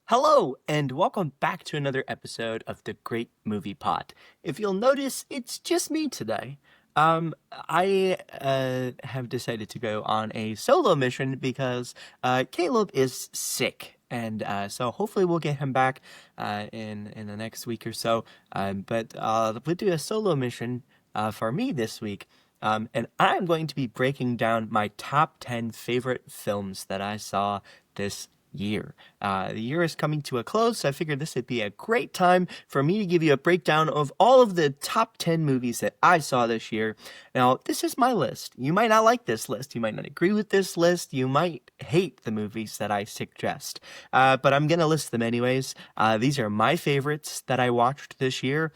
Hello, and welcome back to another episode of the Great Movie Pod. If you'll notice, it's just me today. I have decided to go on a solo mission because Caleb is sick, and so hopefully we'll get him back in the next week or so. But we'll do a solo mission for me this week. And I'm going to be breaking down my top 10 favorite films that I saw this year. The year is coming to a close, so I figured this would be a great time for me to give you a breakdown of all of the top 10 movies that I saw this year. Now, this is my list. You might not like this list. You might not agree with this list. You might hate the movies that I suggest. But I'm going to list them anyways. These are my favorites that I watched this year.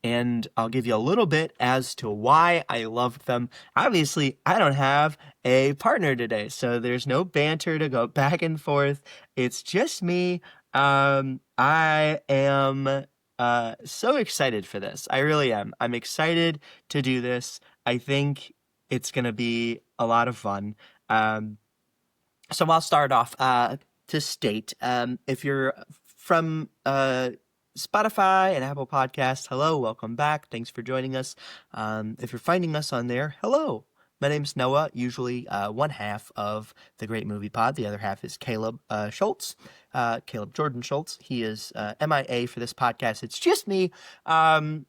And I'll give you a little bit as to why I loved them. Obviously, I don't have a partner today, so there's no banter to go back and forth. It's just me. I am so excited for this. I really am. I'm excited to do this. I think it's going to be a lot of fun. So I'll start off to state if you're from Spotify and Apple Podcasts, hello, welcome back. Thanks for joining us. If you're finding us on there, hello. My name's Noah, usually one half of the Great Movie Pod. The other half is Caleb Schultz, Caleb Jordan Schultz. He is MIA for this podcast. It's just me. If you're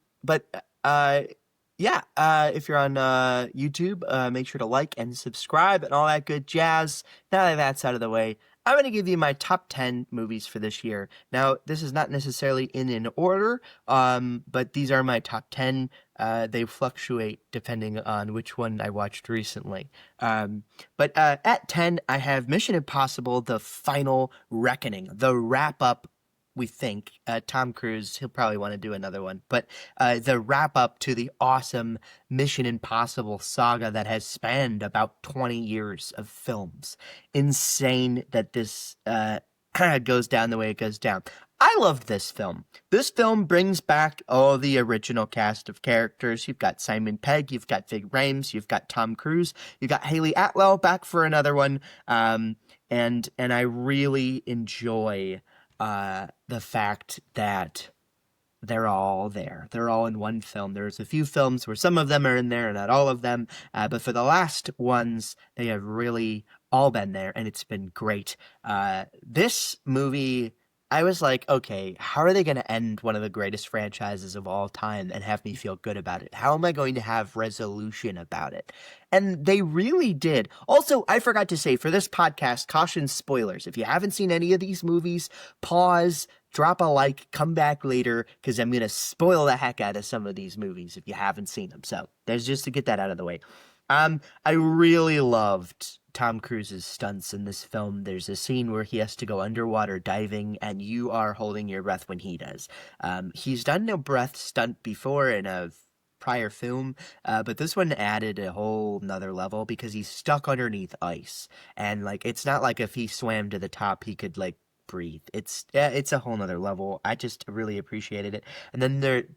on YouTube, make sure to like and subscribe and all that good jazz. Now that that's out of the way, I'm going to give you my top 10 movies for this year. Now, this is not necessarily in an order, but these are my top 10. They fluctuate depending on which one I watched recently. But at 10, I have Mission Impossible: The Final Reckoning, the wrap-up. We think Tom Cruise, he'll probably want to do another one, but the wrap up to the awesome Mission Impossible saga that has spanned about 20 years of films. Insane that this goes down the way it goes down. I loved this film. This film brings back all the original cast of characters. You've got Simon Pegg, you've got Ving Rhames, you've got Tom Cruise, you've got Haley Atwell back for another one, and I really enjoy the fact that they're all there. They're all in one film. There's a few films where some of them are in there and not all of them, but for the last ones, they have really all been there, and it's been great. This movie, I was like, okay, how are they going to end one of the greatest franchises of all time and have me feel good about it? How am I going to have resolution about it? And they really did. Also, I forgot to say, for this podcast, caution spoilers. If you haven't seen any of these movies, pause, drop a like, come back later, because I'm going to spoil the heck out of some of these movies if you haven't seen them. So there's just to get that out of the way. I really loved Tom Cruise's stunts in this film. There's a scene where he has to go underwater diving, and you are holding your breath when he does. He's done a breath stunt before in a prior film, but this one added a whole nother level because he's stuck underneath ice, and like it's not like if he swam to the top he could like breathe. It's a whole nother level. I just really appreciated it. And then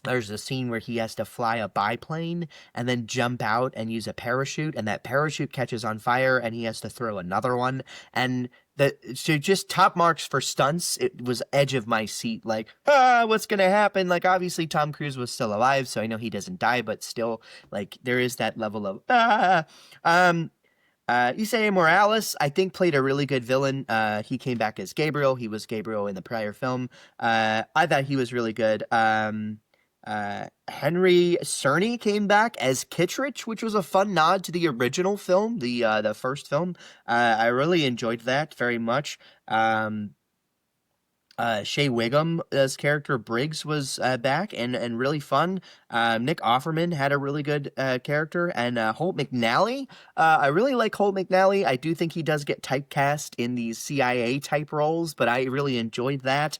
there's a scene where he has to fly a biplane and then jump out and use a parachute, and that parachute catches on fire and he has to throw another one. And so just top marks for stunts. It was edge of my seat, like, what's gonna happen? Like, obviously Tom Cruise was still alive, so I know he doesn't die, but still, like, there is that level of Isaiah Morales, I think, played a really good villain. He came back as Gabriel. He was Gabriel in the prior film. I thought he was really good. Henry Czerny came back as Kittredge, which was a fun nod to the original film, the first film. I really enjoyed that very much. Shea Whigham's character Briggs was back and really fun. Nick Offerman had a really good character, and Holt McNally. I really like Holt McNally. I do think he does get typecast in these CIA type roles, but I really enjoyed that.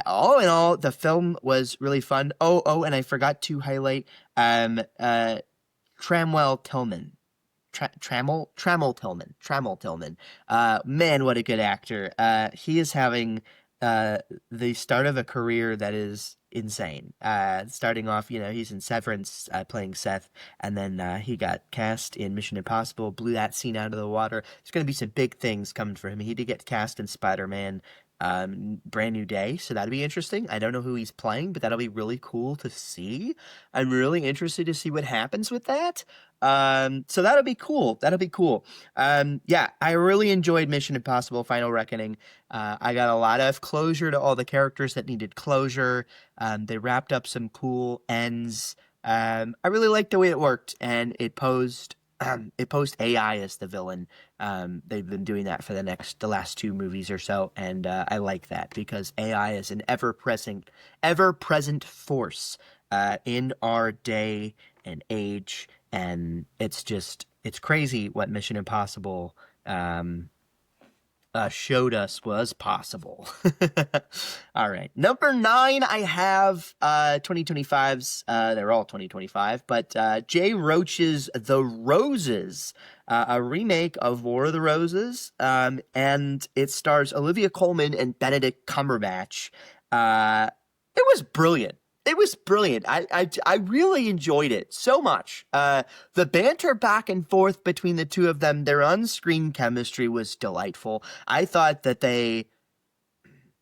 All in all, the film was really fun. And I forgot to highlight Tramwell Tillman. Trammell Tillman. Man, what a good actor. He is having uh, the start of a career that is insane. Starting off, he's in Severance playing Seth, and then he got cast in Mission Impossible, blew that scene out of the water. There's going to be some big things coming for him. He did get cast in Spider-Man. Brand New Day, so that'll be interesting. I don't know who he's playing, but that'll be really cool to see. I'm really interested to see what happens with that. So that'll be cool. That'll be cool. Yeah, I really enjoyed Mission Impossible Final Reckoning. I got a lot of closure to all the characters that needed closure. They wrapped up some cool ends. I really liked the way it worked, and it posed AI as the villain. They've been doing that for the last two movies or so, and I like that because AI is an ever present force in our day and age, and it's crazy what Mission Impossible showed us was possible. All right. Number 9, I have 2025's, they're all 2025, but Jay Roach's The Roses, a remake of War of the Roses, and it stars Olivia Colman and Benedict Cumberbatch. It was brilliant. It was brilliant. I really enjoyed it so much. The banter back and forth between the two of them, their on-screen chemistry was delightful. I thought that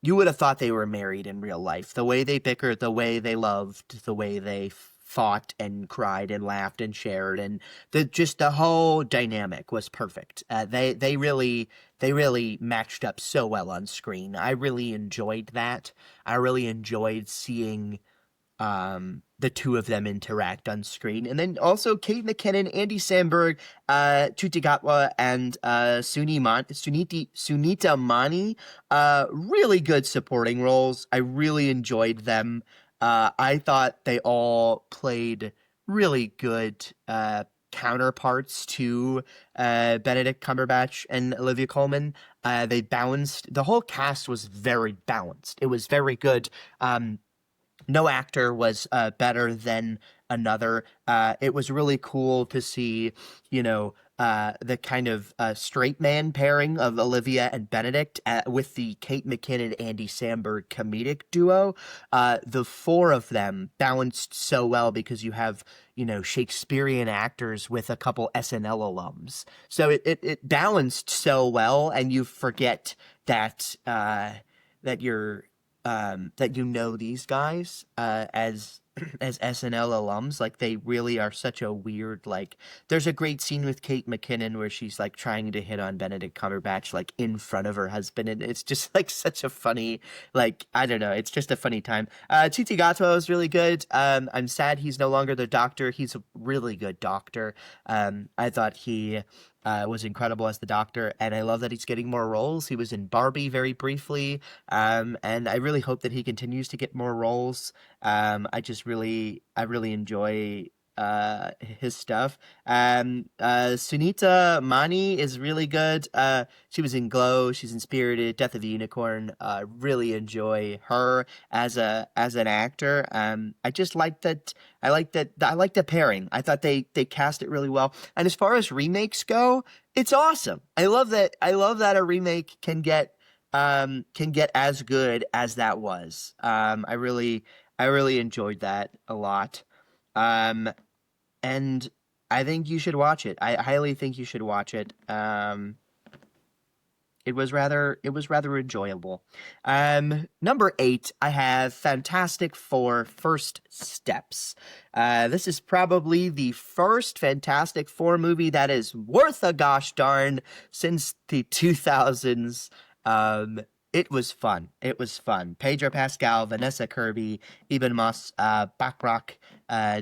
you would have thought they were married in real life. The way they bickered, the way they loved, the way they fought and cried and laughed and shared, and the whole dynamic was perfect. They really matched up so well on screen. I really enjoyed that. I really enjoyed seeing the two of them interact on screen. And then also Kate McKinnon, Andy Samberg, Tuti Gatwa, and Sunita Mani. Really good supporting roles. I really enjoyed them. I thought they all played really good counterparts to Benedict Cumberbatch and Olivia Colman. They balanced, the whole cast was very balanced. It was very good. No actor was better than another. It was really cool to see, the kind of straight man pairing of Olivia and Benedict with the Kate McKinnon, Andy Samberg comedic duo. The four of them balanced so well because you have, Shakespearean actors with a couple SNL alums. So it balanced so well, and you forget that that you're that these guys as as SNL alums. Like, they really are such a weird, like, there's a great scene with Kate McKinnon where she's like trying to hit on Benedict Cumberbatch like in front of her husband, and it's just like such a funny, like, I don't know, it's just a funny time. Titi Gatto is really good. I'm sad he's no longer the Doctor. He's a really good Doctor. I thought he was incredible as the Doctor, and I love that he's getting more roles. He was in Barbie very briefly, and I really hope that he continues to get more roles. I really enjoy his stuff. Sunita Mani is really good. She was in Glow. She's in Spirited, Death of a Unicorn. Really enjoy her as an actor. I just like that. I like the pairing. I thought they cast it really well. And as far as remakes go, it's awesome. I love that. I love that a remake can get as good as that was. I really enjoyed that a lot. And I think you should watch it. I highly think you should watch it. It was rather enjoyable. Number 8, I have Fantastic Four: First Steps. This is probably the first Fantastic Four movie that is worth a gosh darn since the 2000s. It was fun. It was fun. Pedro Pascal, Vanessa Kirby, Eben Moss, Bachrach,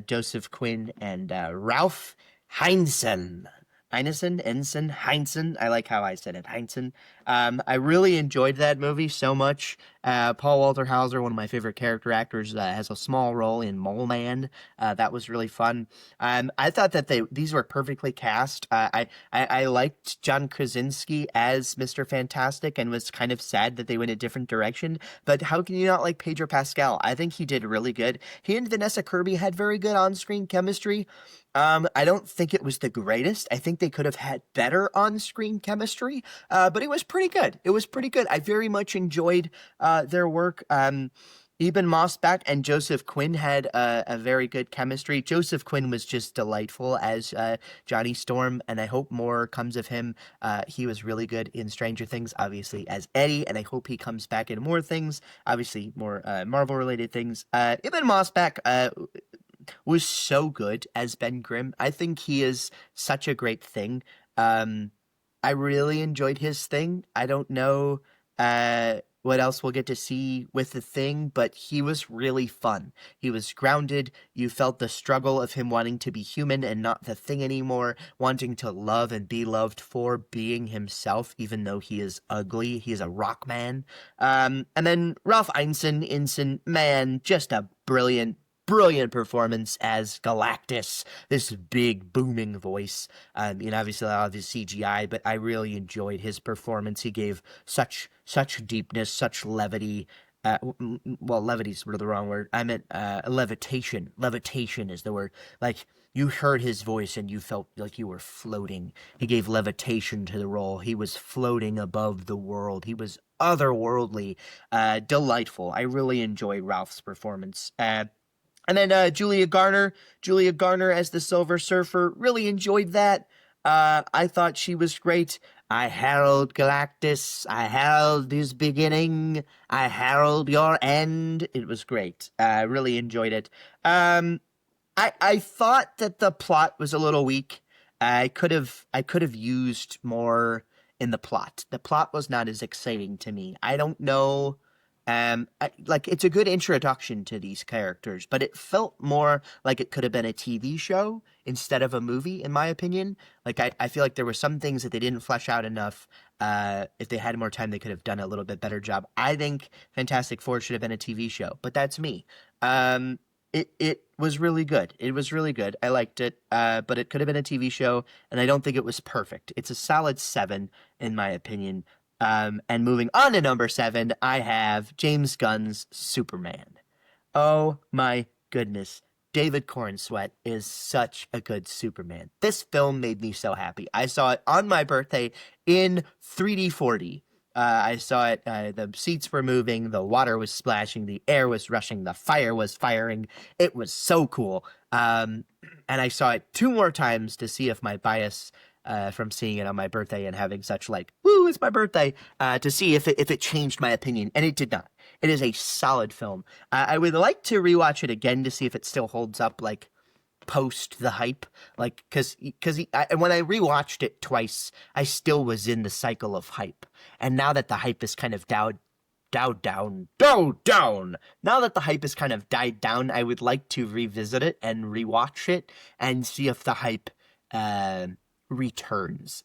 Joseph Quinn, and Ralph Heinsohn. Heinsohn. I like how I said it. Heinsohn. I really enjoyed that movie so much. Paul Walter Hauser, one of my favorite character actors, has a small role in Mole Man. That was really fun. I thought that these were perfectly cast. I liked John Krasinski as Mr. Fantastic and was kind of sad that they went a different direction. But how can you not like Pedro Pascal? I think he did really good. He and Vanessa Kirby had very good on-screen chemistry. I don't think it was the greatest. I think they could have had better on-screen chemistry, but it was pretty good. It was pretty good. I very much enjoyed their work. Eben Mossback and Joseph Quinn had a very good chemistry. Joseph Quinn was just delightful as Johnny Storm, and I hope more comes of him. He was really good in Stranger Things, obviously, as Eddie, and I hope he comes back in more things, obviously, more Marvel-related things. Eben Mossback was so good as Ben Grimm. I think he is such a great thing. I really enjoyed his thing. I don't know what else we'll get to see with the thing, but he was really fun. He was grounded. You felt the struggle of him wanting to be human and not the thing anymore, wanting to love and be loved for being himself, even though he is ugly. He's a rock man. And then Ralph Ensign, man, just a brilliant performance as Galactus, this big booming voice. Obviously a lot of his CGI, but I really enjoyed his performance. He gave such deepness, such levity. Well, levity is sort of the wrong word. I meant levitation. Levitation is the word. Like, you heard his voice and you felt like you were floating. He gave levitation to the role. He was floating above the world. He was otherworldly, delightful. I really enjoyed Ralph's performance. And then Julia Garner as the Silver Surfer, really enjoyed that. I thought she was great. I herald Galactus. I herald his beginning. I herald your end. It was great. I really enjoyed it. I thought that the plot was a little weak. I could have used more in the plot. The plot was not as exciting to me. I don't know. It's a good introduction to these characters, but it felt more like it could have been a TV show instead of a movie, in my opinion. Like, I feel like there were some things that they didn't flesh out enough. If they had more time, they could have done a little bit better job. I think Fantastic Four should have been a TV show, but that's me. It was really good. It was really good. I liked it, but it could have been a TV show, and I don't think it was perfect. It's a solid 7, in my opinion. And moving on to number 7, I have James Gunn's Superman. Oh my goodness. David Corenswet is such a good Superman. This film made me so happy. I saw it on my birthday in 3D 4D. I saw it, the seats were moving, the water was splashing, the air was rushing, the fire was firing. It was so cool. And I saw it 2 more times to see if my bias from seeing it on my birthday and having such woo, it's my birthday, to see if it changed my opinion, and it did not. It is a solid film. I would like to rewatch it again to see if it still holds up, post the hype, because when I rewatched it twice, I still was in the cycle of hype, and now that the hype is kind of down. Now that the hype has kind of died down, I would like to revisit it and rewatch it and see if the hype returns.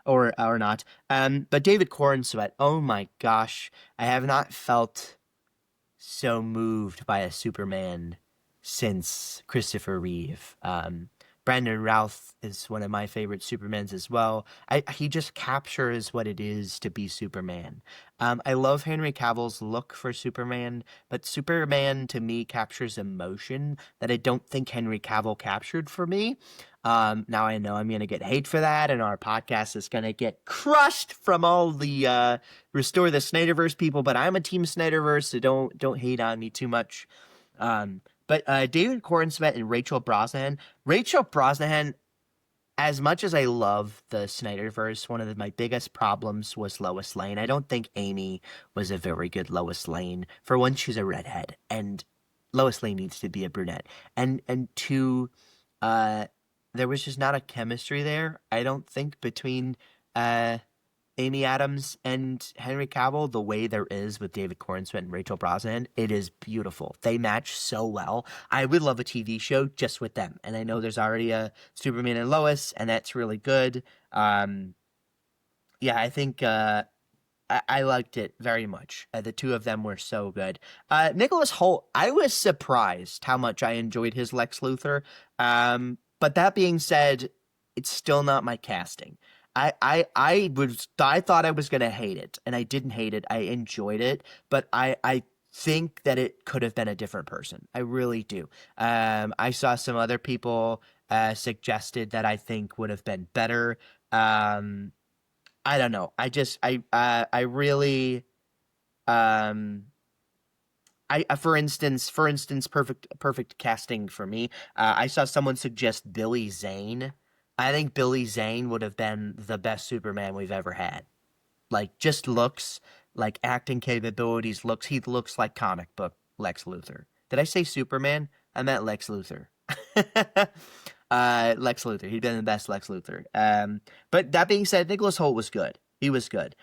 Or not. But David Corenswet, oh my gosh, I have not felt so moved by a Superman since Christopher Reeve. Brandon Routh is one of my favorite Supermans as well. He just captures what it is to be Superman. I love Henry Cavill's look for Superman, but Superman to me captures emotion that I don't think Henry Cavill captured for me. Now I know I'm going to get hate for that, and our podcast is going to get crushed from all the Restore the Snyderverse people, but I'm a Team Snyderverse, so don't hate on me too much. But David Corenswet and Rachel Brosnahan, as much as I love the Snyderverse, one of my biggest problems was Lois Lane. I don't think Amy was a very good Lois Lane. For one, she's a redhead, and Lois Lane needs to be a brunette. And two, there was just not a chemistry there, I don't think, between Amy Adams and Henry Cavill the way there is with David Corenswet and Rachel Brosnahan. It is beautiful. They match so well. I would love a TV show just with them. And I know there's already a Superman and Lois, and that's really good. I think I liked it very much. The two of them were so good. Nicholas Hoult, I was surprised how much I enjoyed his Lex Luthor. But that being said, it's still not my casting. I thought I was gonna hate it, and I didn't hate it. I enjoyed it, but I think that it could have been a different person. I really do. I saw some other people suggested that I think would have been better. I don't know. I really Um, for instance, perfect casting for me. I saw someone suggest Billy Zane. I think Billy Zane would have been the best Superman we've ever had. Like just looks, like acting capabilities, looks. He looks like comic book Lex Luthor. Did I say Superman? I meant Lex Luthor. Lex Luthor. He'd been the best Lex Luthor. But that being said, Nicholas Hoult was good. He was good.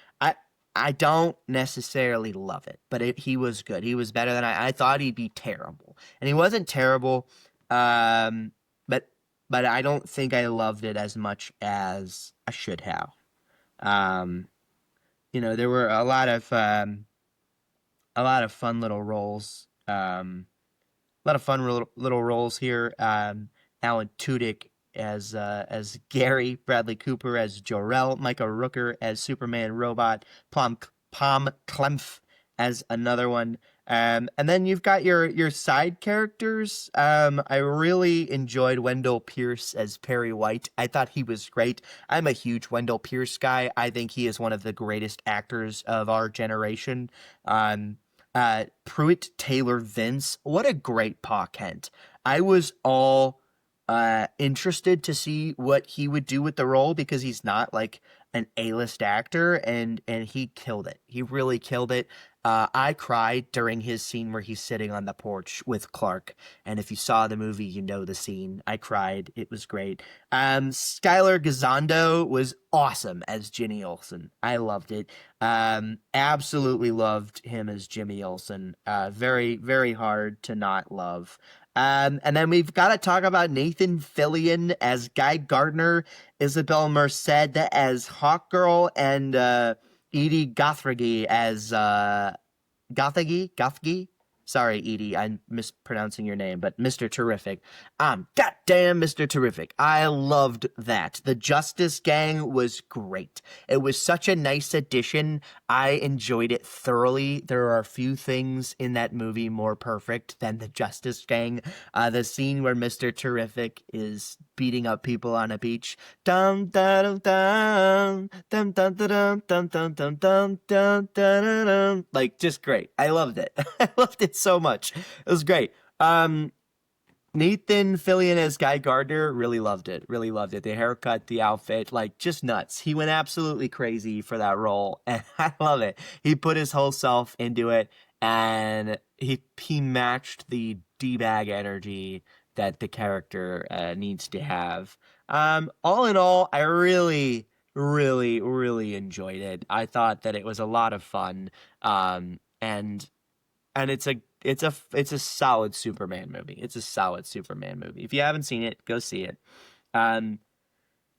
I don't necessarily love it, but he was good. He was better than I thought he'd be terrible, and he wasn't terrible. Um, but I don't think I loved it as much as I should have. Um, there were a lot of fun little roles. A lot of fun little roles here. Alan Tudyk as Gary, Bradley Cooper as Jor-El, Micah Rooker as Superman Robot, Pom Klemf as another one. And then you've got your side characters. I really enjoyed Wendell Pierce as Perry White. I thought he was great. I'm a huge Wendell Pierce guy. I think he is one of the greatest actors of our generation. Pruitt Taylor Vince, what a great Pa Kent. I was all interested to see what he would do with the role because he's not like an A-list actor, and he killed it. He really killed it. I cried during his scene where he's sitting on the porch with Clark, and if you saw the movie, you know the scene. I cried. It was great. Skylar Gisondo was awesome as Ginny Olsen. I loved it. Absolutely loved him as Jimmy Olsen. Very, very hard to not love. And then we've got to talk about Nathan Fillion as Guy Gardner, Isabel Merced as Hawkgirl, and Edie Gothrigy as Gothgy. Sorry, Edie, I'm mispronouncing your name, but Mr. Terrific. Goddamn Mr. Terrific. I loved that. The Justice Gang was great. It was such a nice addition. I enjoyed it thoroughly. There are a few things in that movie more perfect than the Justice Gang. The scene where Mr. Terrific is beating up people on a beach. Dum dum dum dum dum dum dum dum dum dum dum dum. Like, just great. I loved it. I loved it so much. It was great. Nathan Fillion as Guy Gardner, really loved it. Really loved it. The haircut, the outfit, like just nuts. He went absolutely crazy for that role, and I love it. He put his whole self into it, and he matched the D-bag energy that the character needs to have. All in all, I really, really, really enjoyed it. I thought that it was a lot of fun. And it's a solid Superman movie. It's a solid Superman movie. If you haven't seen it, go see it. Um,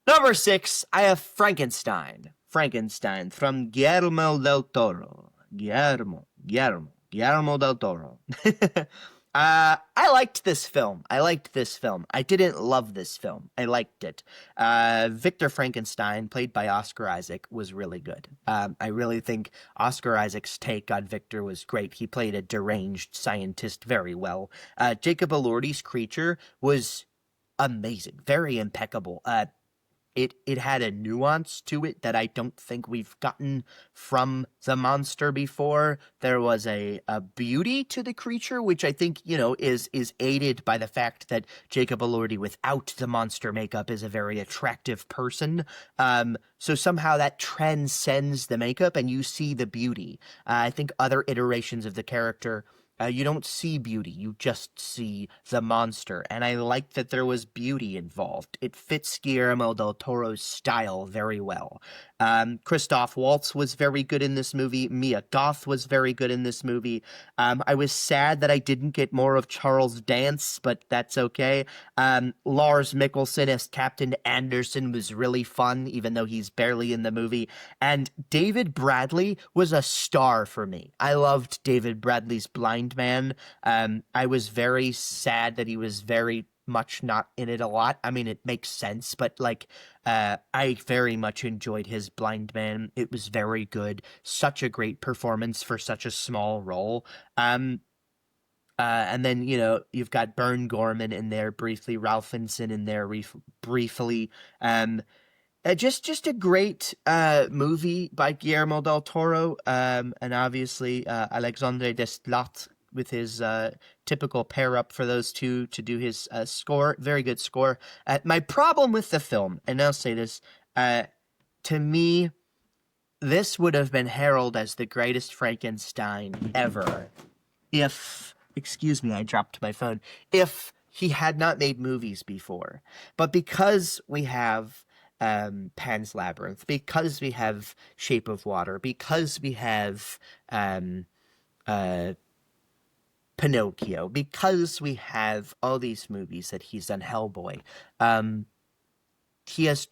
Number 6, I have Frankenstein. Frankenstein from Guillermo del Toro. Guillermo del Toro. I liked this film. I didn't love this film. I liked it. Victor Frankenstein, played by Oscar Isaac, was really good. I really think Oscar Isaac's take on Victor was great. He played a deranged scientist very well. Jacob Elordi's creature was amazing, very impeccable. It had a nuance to it that I don't think we've gotten from the monster before. There was a beauty to the creature, which I think, is aided by the fact that Jacob Elordi without the monster makeup is a very attractive person. So somehow that transcends the makeup and you see the beauty. I think other iterations of the character, you don't see beauty, you just see the monster, and I like that there was beauty involved. It fits Guillermo del Toro's style very well. Christoph Waltz was very good in this movie. Mia Goth was very good in this movie. I was sad that I didn't get more of Charles Dance, but that's okay. Lars Mikkelsen as Captain Anderson was really fun, even though he's barely in the movie. And David Bradley was a star for me. I loved David Bradley's Blind Man. I was very sad that he was very much not in it a lot. I mean, it makes sense, but I very much enjoyed his Blind Man. It was very good. Such a great performance for such a small role. And then, you've got Bern Gorman in there briefly, Ralph Fiennes in there briefly. Just a great movie by Guillermo del Toro, and obviously Alexandre Desplat with his typical pair up for those two to do his score. Very good score. My problem with the film, and I'll say this, to me, this would have been heralded as the greatest Frankenstein ever if, excuse me, I dropped my phone, if he had not made movies before. But because we have Pan's Labyrinth, because we have Shape of Water, because we have uh, Pinocchio, because we have all these movies that he's done, Hellboy, um, he has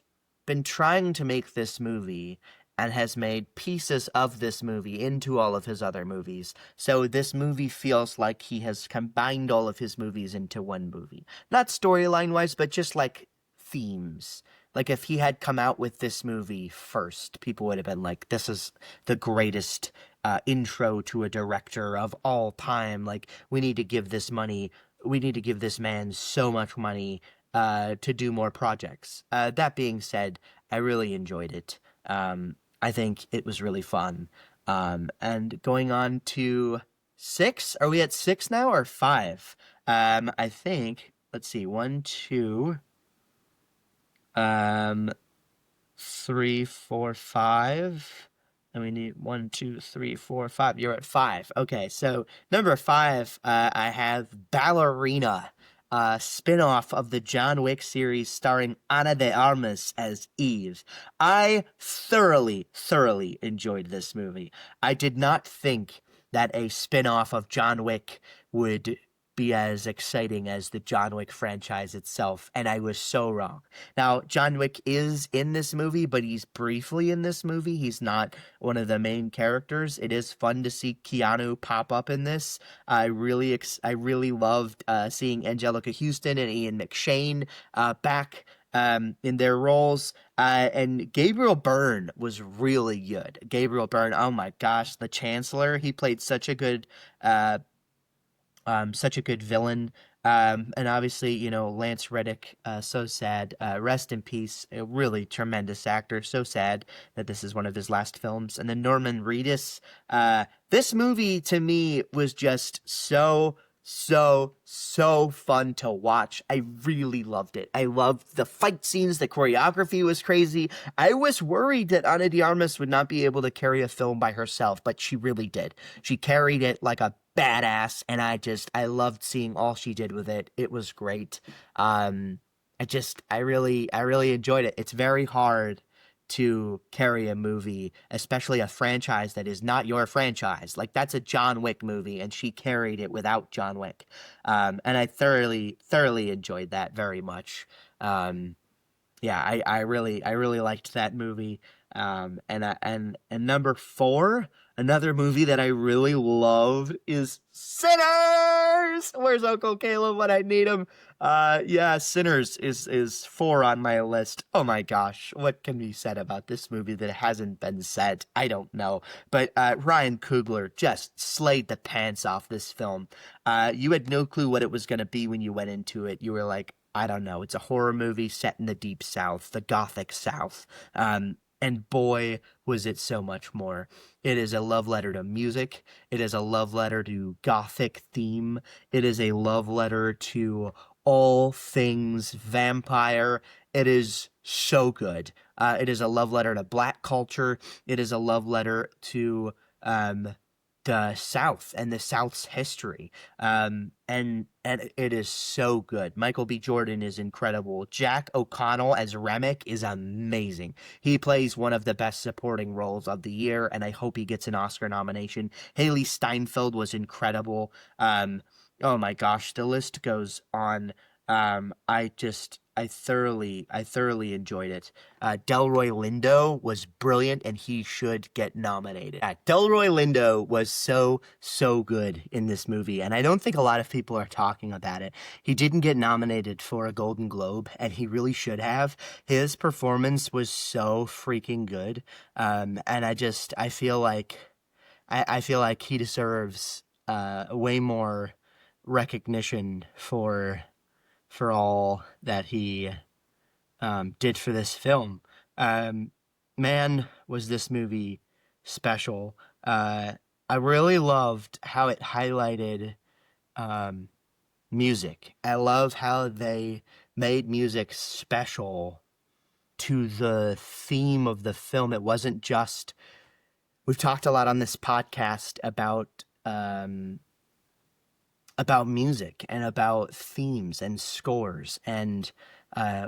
been trying to make this movie and has made pieces of this movie into all of his other movies. So this movie feels like he has combined all of his movies into one movie. Not storyline wise, but just like themes. Like if he had come out with this movie first, people would have been like, this is the greatest intro to a director of all time. Like we need to give this money, we need to give this man so much money to do more projects. That being said, I really enjoyed it. I think it was really fun. And going on to six, are we at six now or five? I think, let's see, one, two, um, three, four, five. And we need one, two, three, four, five. You're at five. Okay, so number five, I have Ballerina, spin-off of the John Wick series starring Ana de Armas as Eve. I thoroughly enjoyed this movie. I did not think that a spin-off of John Wick would be as exciting as the John Wick franchise itself, and I was so wrong. Now, John Wick is in this movie, but he's briefly in this movie. He's not one of the main characters. It is fun to see Keanu pop up in this. I really loved seeing Angelica Houston and Ian McShane back in their roles. And Gabriel Byrne was really good. Gabriel Byrne, oh my gosh, the Chancellor. He played such a good villain. And obviously, you know, Lance Reddick, so sad. Rest in peace. A really tremendous actor. So sad that this is one of his last films. And then Norman Reedus. This movie to me was just so fun to watch. I really loved it. I loved the fight scenes. The choreography was crazy. I was worried that Ana de Armas would not be able to carry a film by herself, but she really did. She carried it like a badass, and I loved seeing all she did with it. It was great. I really enjoyed it. It's very hard to carry a movie, especially a franchise that is not your franchise. Like that's a John Wick movie, and she carried it without John Wick. And I thoroughly enjoyed that very much. Yeah, I really liked that movie. And number four, another movie that I really loved is Sinners. Where's Uncle Caleb when I need him? Yeah, Sinners is four on my list. Oh my gosh, what can be said about this movie that hasn't been said? I don't know. But Ryan Coogler just slayed the pants off this film. You had no clue what it was going to be when you went into it. You were like, I don't know. It's a horror movie set in the deep South, the Gothic South. And boy, was it so much more. It is a love letter to music. It is a love letter to Gothic theme. It is a love letter to all things vampire. It is so good. It is a love letter to Black culture. It is a love letter to the South and the South's history. And it is so good. Michael B. Jordan is incredible. Jack O'Connell as Remick is amazing. He plays one of the best supporting roles of the year, and I hope he gets an Oscar nomination. Haley Steinfeld was incredible. Oh my gosh, the list goes on. I thoroughly enjoyed it. Delroy Lindo was brilliant, and he should get nominated. Delroy Lindo was so good in this movie, and I don't think a lot of people are talking about it. He didn't get nominated for a Golden Globe, and he really should have. His performance was so freaking good, and I feel like I feel like he deserves way more recognition for all that he did for this film. Um, man, was this movie special. I really loved how it highlighted um, music. I love how they made music special to the theme of the film. It wasn't just, we've talked a lot on this podcast about music and about themes and scores, and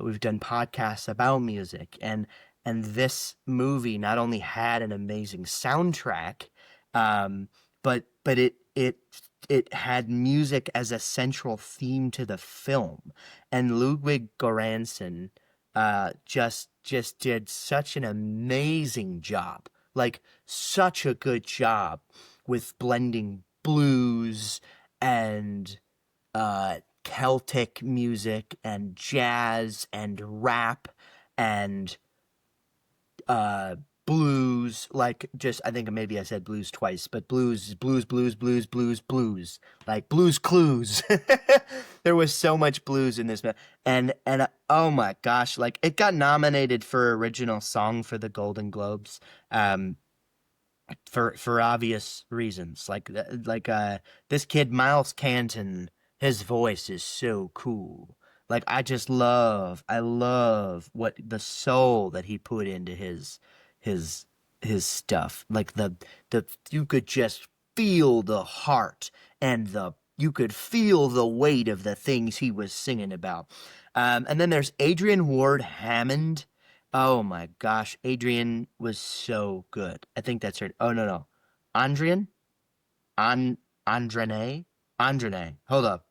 we've done podcasts about music, and this movie not only had an amazing soundtrack, um, but it had music as a central theme to the film, and Ludwig Göransson just did such an amazing job, like such a good job with blending blues and Celtic music and jazz and rap and uh, blues. Like, just, I think maybe I said blues twice, but blues, like Blues Clues. There was so much blues in this, and oh my gosh, like it got nominated for original song for the Golden Globes. Um, for obvious reasons. This kid Miles Canton, his voice is so cool. Like I love what the soul that he put into his his stuff. Like the you could just feel the heart and the you could feel the weight of the things he was singing about. And then there's Adrian Ward Hammond. Oh my gosh, Adrian was so good. I think that's her. Oh no. Andrian? An Andrane? Andrane. Hold up.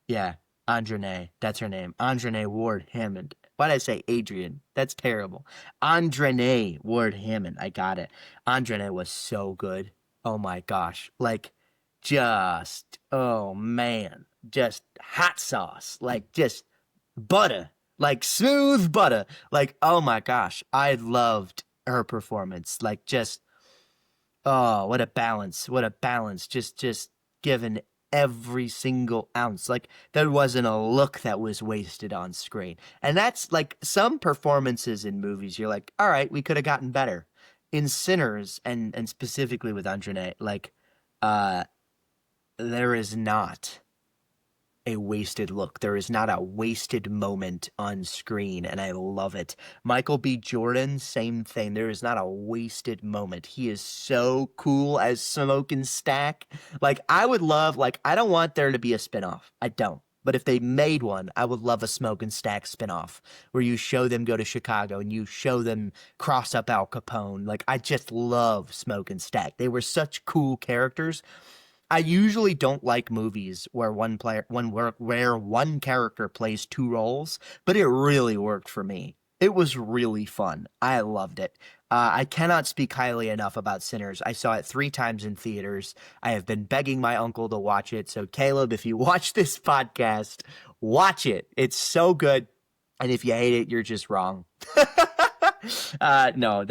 Yeah, Andrane. That's her name. Andrane Ward Hammond. Why did I say Adrian? That's terrible. Andrane Ward Hammond. I got it. Andrane was so good. Oh my gosh. Like, just, oh man. Just hot sauce. Like, just butter. Like, smooth butter. Like, oh my gosh. I loved her performance. Like, just, oh, what a balance. What a balance. Just given every single ounce. Like there wasn't a look that was wasted on screen. And that's like some performances in movies you're like, "All right, we could have gotten better." In Sinners and specifically with Androne, like uh there is not a wasted look. There is not a wasted moment on screen, and I love it. Michael B. Jordan, same thing. There is not a wasted moment. He is so cool as Smoke and Stack. Like, I would love, like, I don't want there to be a spinoff. I don't. But if they made one, I would love a Smoke and Stack spinoff where you show them go to Chicago and you show them cross up Al Capone. Like, I just love Smoke and Stack. They were such cool characters. I usually don't like movies where where one character plays two roles, but it really worked for me. It was really fun. I loved it. I cannot speak highly enough about Sinners. I saw it 3 times in theaters. I have been begging my uncle to watch it. So, Caleb, if you watch this podcast, watch it. It's so good. And if you hate it, you're just wrong. No,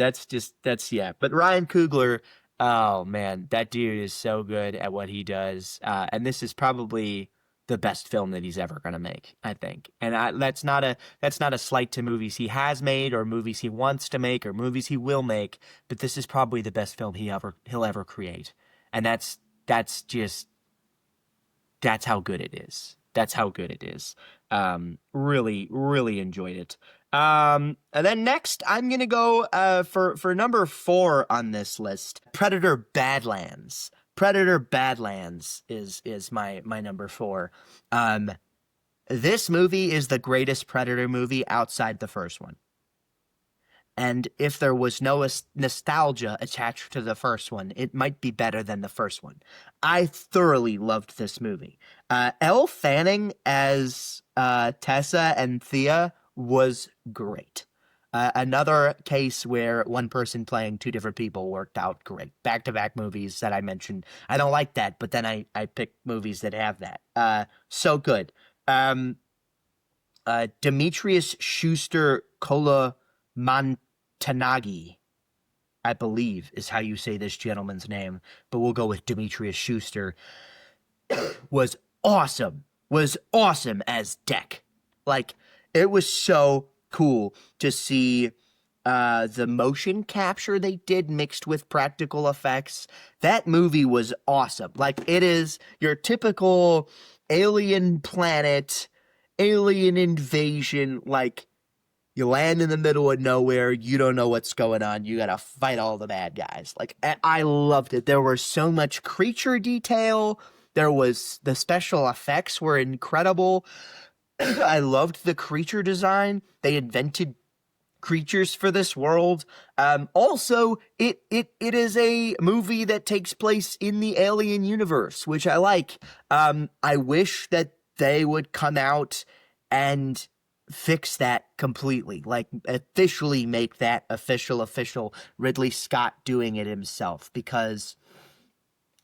yeah. But Ryan Coogler, oh man, that dude is so good at what he does. And this is probably the best film that he's ever going to make, I think. And that's not a slight to movies he has made or movies he wants to make or movies he will make, but this is probably the best film he'll ever create. And that's just that's how good it is. That's how good it is. Really, really enjoyed it. And then next, I'm gonna go for number 4 on this list. Predator Badlands. Predator Badlands is my number 4. This movie is the greatest Predator movie outside the first one. And if there was no nostalgia attached to the first one, it might be better than the first one. I thoroughly loved this movie. Elle Fanning as Tessa and Thea was great. Another case where one person playing 2 different people worked out great. Back-to-back movies that I mentioned. I don't like that, but then I pick movies that have that. So good. Demetrius Schuster Mantanagi, I believe is how you say this gentleman's name, but we'll go with Demetrius Schuster, was awesome. Was awesome as Deck. Like, it was so cool to see the motion capture they did mixed with practical effects. That movie was awesome. Like, it is your typical alien planet, alien invasion. Like, you land in the middle of nowhere, you don't know what's going on, you gotta fight all the bad guys. Like, I loved it. There was so much creature detail. The special effects were incredible. I loved the creature design. They invented creatures for this world. Also, it is a movie that takes place in the Alien universe, which I like. I wish that they would come out and fix that completely, like officially make that official Ridley Scott doing it himself, because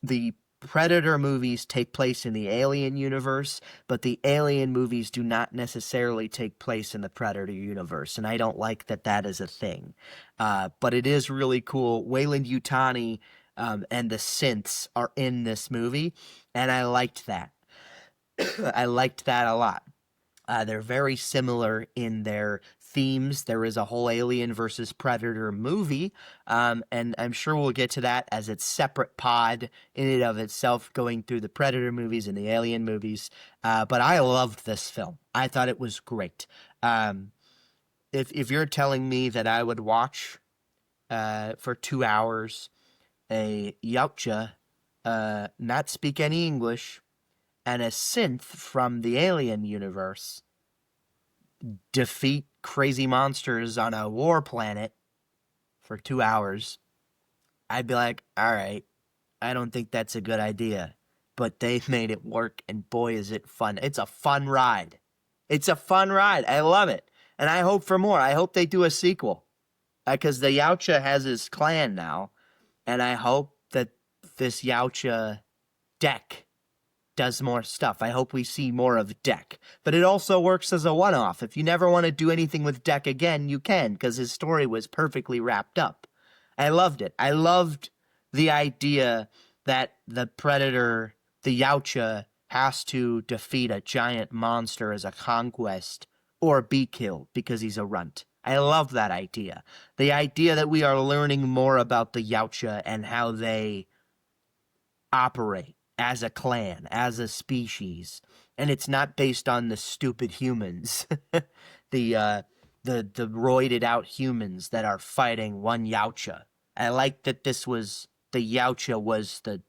the Predator movies take place in the Alien universe, but the Alien movies do not necessarily take place in the Predator universe, and I don't like that that is a thing. But it is really cool. Wayland Yutani and the synths are in this movie, and I liked that. I liked that a lot. They're very similar in their themes. There is a whole Alien versus Predator movie, and I'm sure we'll get to that as its separate pod in and of itself, going through the Predator movies and the Alien movies. But I loved this film. I thought it was great. If you're telling me that I would watch for 2 hours a Yautja not speak any English, and a synth from the Alien universe defeat crazy monsters on a war planet for 2 hours, I'd be like, all right, I don't think that's a good idea. But they made it work, and boy, is it fun. It's a fun ride. It's a fun ride. I love it. And I hope for more. I hope they do a sequel. Because the Yautja has his clan now, and I hope that this Yautja deck does more stuff. I hope we see more of Deck. But it also works as a one-off. If you never want to do anything with Deck again, you can, because his story was perfectly wrapped up. I loved it. I loved the idea that the Predator, the Yautja, has to defeat a giant monster as a conquest or be killed because he's a runt. I love that idea. The idea that we are learning more about the Yautja and how they operate as a clan, as a species, and it's not based on the stupid humans, the roided out humans that are fighting one Yautja. I like that the Yautja was the,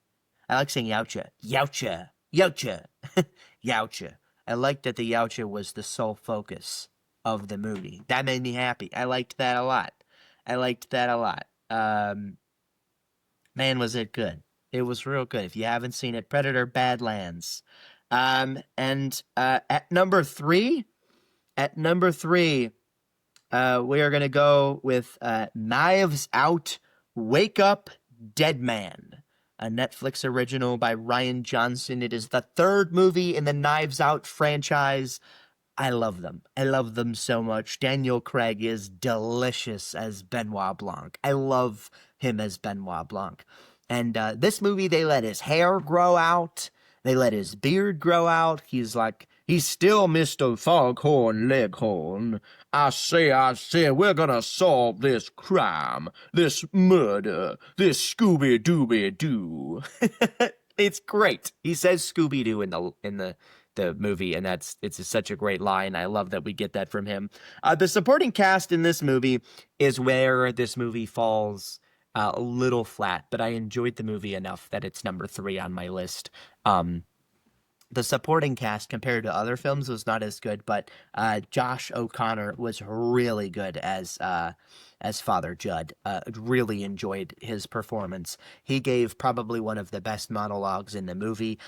I like saying Yautja, Yautja. I like that the Yautja was the sole focus of the movie. That made me happy. I liked that a lot. Man, was it good. It was real good. If you haven't seen it, Predator Badlands. And at number three, we are going to go with Knives Out, Wake Up, Dead Man, a Netflix original by Rian Johnson. It is the third movie in the Knives Out franchise. I love them. I love them so much. Daniel Craig is delicious as Benoit Blanc. I love him as Benoit Blanc. And this movie, they let his hair grow out. They let his beard grow out. He's still Mr. Foghorn Leghorn. I say, we're gonna solve this crime, this murder, this Scooby-Dooby-Doo. It's great. He says Scooby-Doo in the movie, and it's such a great line. I love that we get that from him. The supporting cast in this movie is where this movie falls a little flat, but I enjoyed the movie enough that it's number 3 on my list. The supporting cast compared to other films was not as good, but Josh O'Connor was really good as Father Judd. Really enjoyed his performance. He gave probably one of the best monologues in the movie.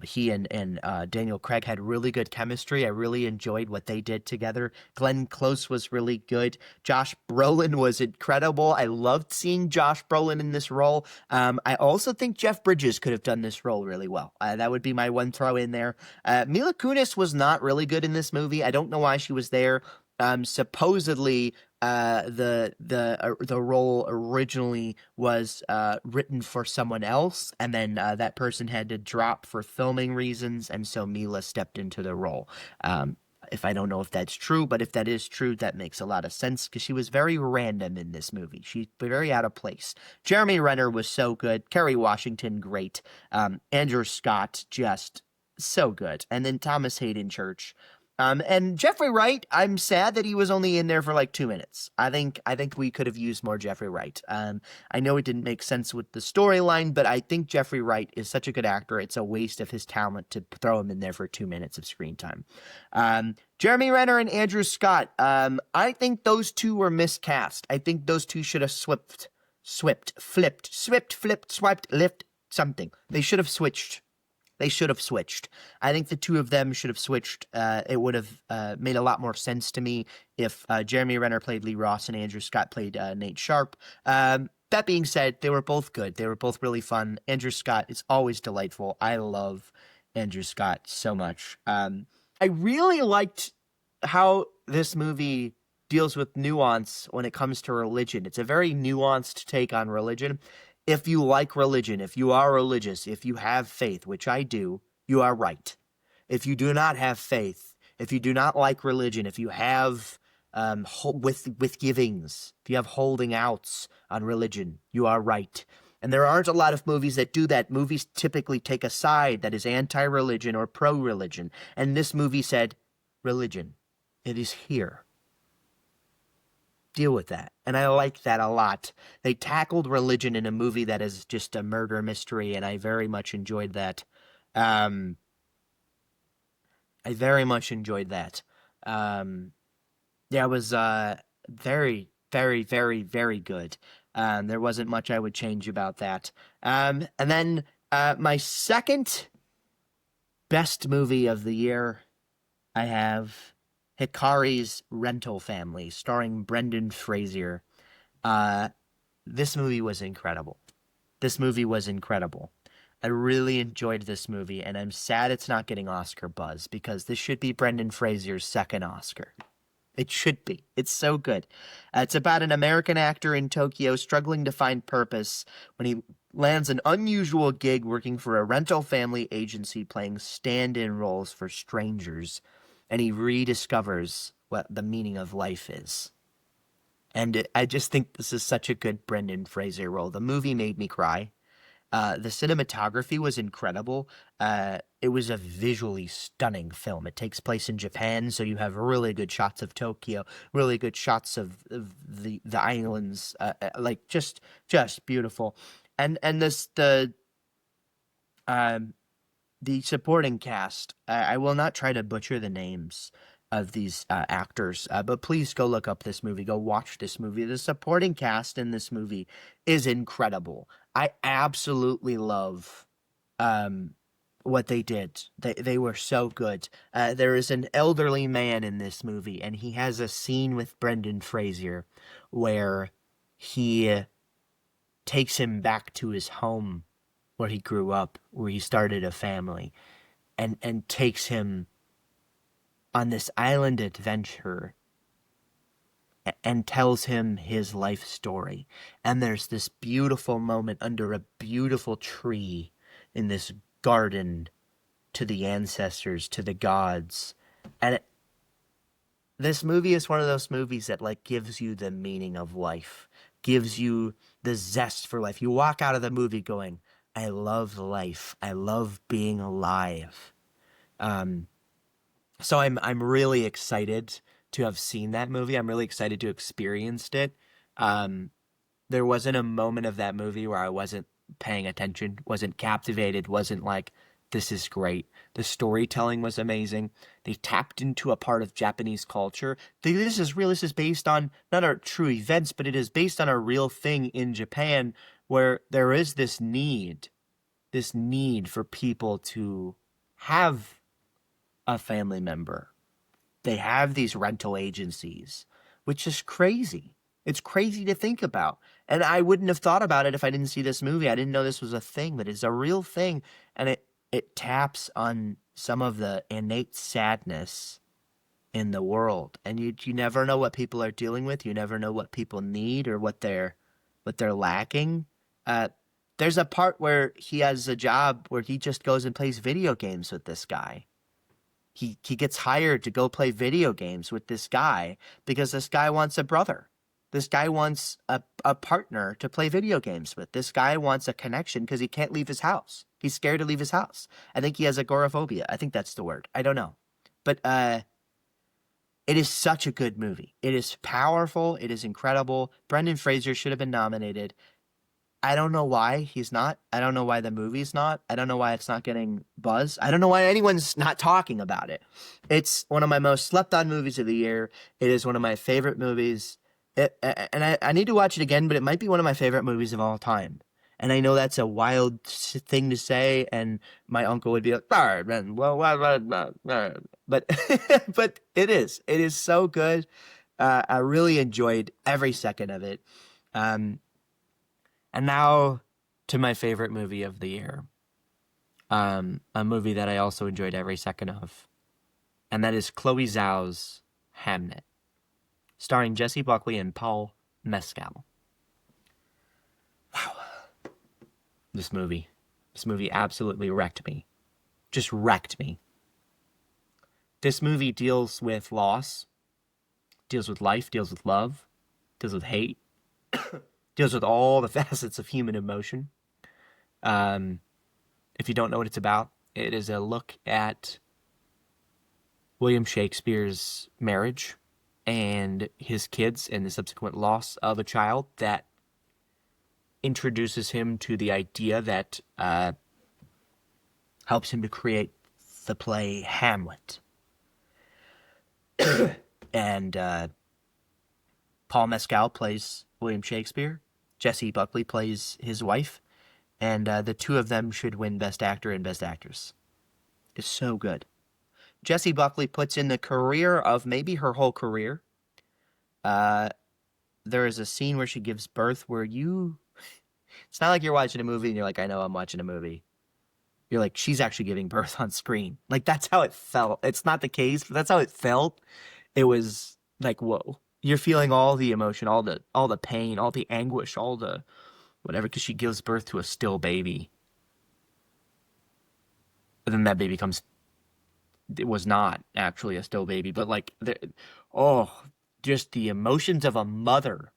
He and Daniel Craig had really good chemistry. I really enjoyed what they did together. Glenn Close was really good. Josh Brolin was incredible. I loved seeing Josh Brolin in this role. I also think Jeff Bridges could have done this role really well. That would be my one throw in there. Mila Kunis was not really good in this movie. I don't know why she was there. Supposedly, the role originally was written for someone else, and then that person had to drop for filming reasons, and so Mila stepped into the role. if I don't know if that's true, but if that is true, that makes a lot of sense because she was very random in this movie. She's very out of place. Jeremy Renner was so good. Kerry Washington, great. Andrew Scott, just so good. And then Thomas Hayden Church. And Jeffrey Wright, I'm sad that he was only in there for like 2 minutes. I think we could have used more Jeffrey Wright. I know it didn't make sense with the storyline, but I think Jeffrey Wright is such a good actor. It's a waste of his talent to throw him in there for 2 minutes of screen time. Jeremy Renner and Andrew Scott. I think those two were miscast. I think those two should have swiped, flipped, swiped, lift, something. They should have switched. I think the two of them should have switched. It would have made a lot more sense to me if Jeremy Renner played Lee Ross and Andrew Scott played Nate Sharp. That being said, they were both good. They were both really fun. Andrew Scott is always delightful. I love Andrew Scott so much. I really liked how this movie deals with nuance when it comes to religion. It's a very nuanced take on religion. If you like religion, if you are religious, if you have faith, which I do, you are right. If you do not have faith, if you do not like religion, if you have with givings, if you have holding outs on religion, you are right. And there aren't a lot of movies that do that. Movies typically take a side that is anti-religion or pro-religion. And this movie said, religion, it is here. Deal with that. And I like that a lot. They tackled religion in a movie that is just a murder mystery, and I very much enjoyed that. I very much enjoyed that. Yeah, it was very, very, very, very good. There wasn't much I would change about that. And then my second best movie of the year, I have Hikari's Rental Family, starring Brendan Fraser. This movie was incredible. I really enjoyed this movie, and I'm sad it's not getting Oscar buzz, because this should be Brendan Fraser's second Oscar. It should be. It's so good. It's about an American actor in Tokyo struggling to find purpose when he lands an unusual gig working for a rental family agency playing stand-in roles for strangers, and he rediscovers what the meaning of life is. And I just think this is such a good Brendan Fraser role. The movie made me cry. The cinematography was incredible. It was a visually stunning film. It takes place in Japan, so you have really good shots of Tokyo, really good shots of the islands, like just beautiful. And the supporting cast. I will not try to butcher the names of these actors, but please go look up this movie. Go watch this movie. The supporting cast in this movie is incredible. I absolutely love what they did. They were so good. There is an elderly man in this movie, and he has a scene with Brendan Fraser where he takes him back to his home where he grew up, where he started a family, and takes him on this island adventure and tells him his life story. And there's this beautiful moment under a beautiful tree in this garden to the ancestors, to the gods. And this movie is one of those movies that like gives you the meaning of life, gives you the zest for life. You walk out of the movie going, I love life. I love being alive. So I'm really excited to have seen that movie. I'm really excited to experience it. There wasn't a moment of that movie where I wasn't paying attention, wasn't captivated, wasn't like, this is great. The storytelling was amazing. They tapped into a part of Japanese culture. This is real. This is based on not our true events, but it is based on a real thing in Japan where there is this need for people to have a family member. They have these rental agencies, which is crazy. It's crazy to think about. And I wouldn't have thought about it if I didn't see this movie. I didn't know this was a thing, but it's a real thing. And it taps on some of the innate sadness in the world. And you never know what people are dealing with. You never know what people need or what they're lacking. There's a part where he has a job where he just goes and plays video games with this guy. he gets hired to go play video games with this guy because this guy wants a brother. This guy wants a partner to play video games with. This guy wants a connection because he can't leave his house. He's scared to leave his house. I think he has agoraphobia. I think that's the word. I don't know. But it is such a good movie. It is powerful. It is incredible. Brendan Fraser should have been nominated. I don't know why he's not. I don't know why the movie's not. I don't know why it's not getting buzz. I don't know why anyone's not talking about it. It's one of my most slept on movies of the year. It is one of my favorite movies. I need to watch it again, but it might be one of my favorite movies of all time. And I know that's a wild thing to say, and my uncle would be like, "All right, man, well, but but it is. It is so good. I really enjoyed every second of it. And now to my favorite movie of the year. A movie that I also enjoyed every second of. And that is Chloe Zhao's Hamnet, starring Jessie Buckley and Paul Mescal. Wow. This movie absolutely wrecked me. Just wrecked me. This movie deals with loss, deals with life, deals with love, deals with hate, deals with all the facets of human emotion. If you don't know what it's about, it is a look at William Shakespeare's marriage and his kids and the subsequent loss of a child that introduces him to the idea that helps him to create the play Hamlet. And Paul Mescal plays William Shakespeare. Jessie Buckley plays his wife. And the two of them should win Best Actor and Best Actress. It's so good. Jessie Buckley puts in the career of maybe her whole career. There is a scene where she gives birth where it's not like you're watching a movie and you're like, I know I'm watching a movie. You're like, she's actually giving birth on screen. Like, that's how it felt. It's not the case, but that's how it felt. It was like, whoa. You're feeling all the emotion, all the pain, all the anguish, all the whatever, because she gives birth to a still baby. But then that baby it was not actually a still baby, but like, just the emotions of a mother.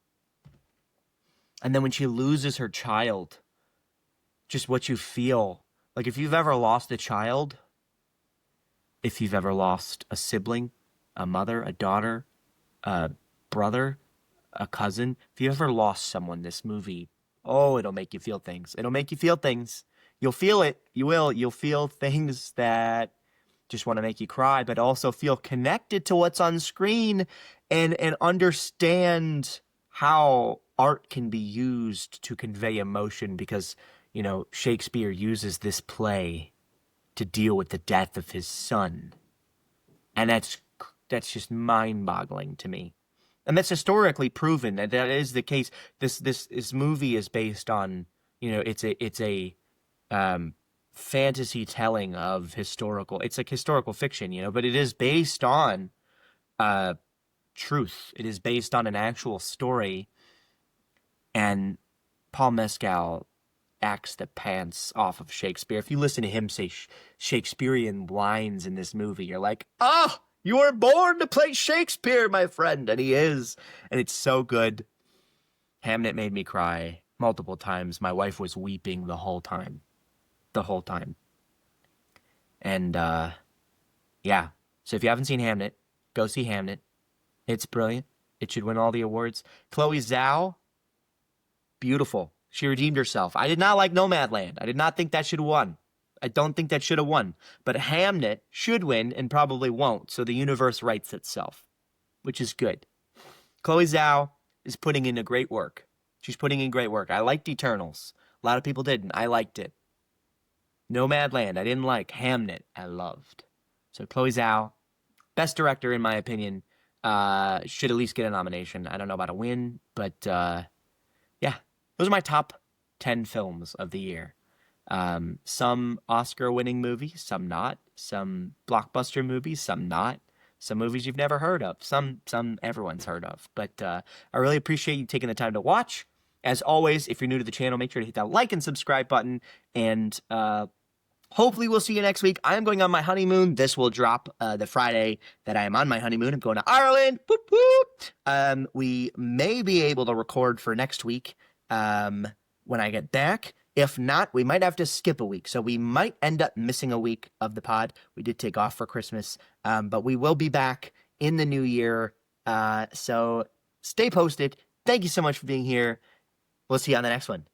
And then when she loses her child, just what you feel. Like, if you've ever lost a child, if you've ever lost a sibling, a mother, a daughter, a brother, a cousin, if you ever lost someone, this movie, it'll make you feel things. It'll make you feel things. You'll feel it. You will. You'll feel things that just want to make you cry, but also feel connected to what's on screen and understand how art can be used to convey emotion, because, you know, Shakespeare uses this play to deal with the death of his son. And that's just mind-boggling to me. And that's historically proven that is the case. This movie is based on, you know, it's a fantasy telling of historical. It's like historical fiction, you know, but it is based on truth. It is based on an actual story. And Paul Mescal acts the pants off of Shakespeare. If you listen to him say Shakespearean lines in this movie, you're like, you were born to play Shakespeare, my friend. And he is. And it's so good. Hamnet made me cry multiple times. My wife was weeping the whole time. And, yeah. So if you haven't seen Hamnet, go see Hamnet. It's brilliant. It should win all the awards. Chloe Zhao, beautiful. She redeemed herself. I did not like Nomadland. I did not think that should have won. I don't think that should have won. But Hamnet should win and probably won't. So the universe rights itself, which is good. Chloe Zhao is putting in a great work. She's putting in great work. I liked Eternals. A lot of people didn't. I liked it. Nomadland, I didn't like. Hamnet, I loved. So Chloe Zhao, best director in my opinion, should at least get a nomination. I don't know about a win, but yeah, those are my top 10 films of the year. Some Oscar-winning movies, some not. Some blockbuster movies, some not. Some movies you've never heard of. Some everyone's heard of. But I really appreciate you taking the time to watch. As always, if you're new to the channel, make sure to hit that like and subscribe button. And hopefully we'll see you next week. I am going on my honeymoon. This will drop the Friday that I am on my honeymoon. I'm going to Ireland. Boop, boop. We may be able to record for next week when I get back. If not, we might have to skip a week. So we might end up missing a week of the pod. We did take off for Christmas, but we will be back in the new year. So stay posted. Thank you so much for being here. We'll see you on the next one.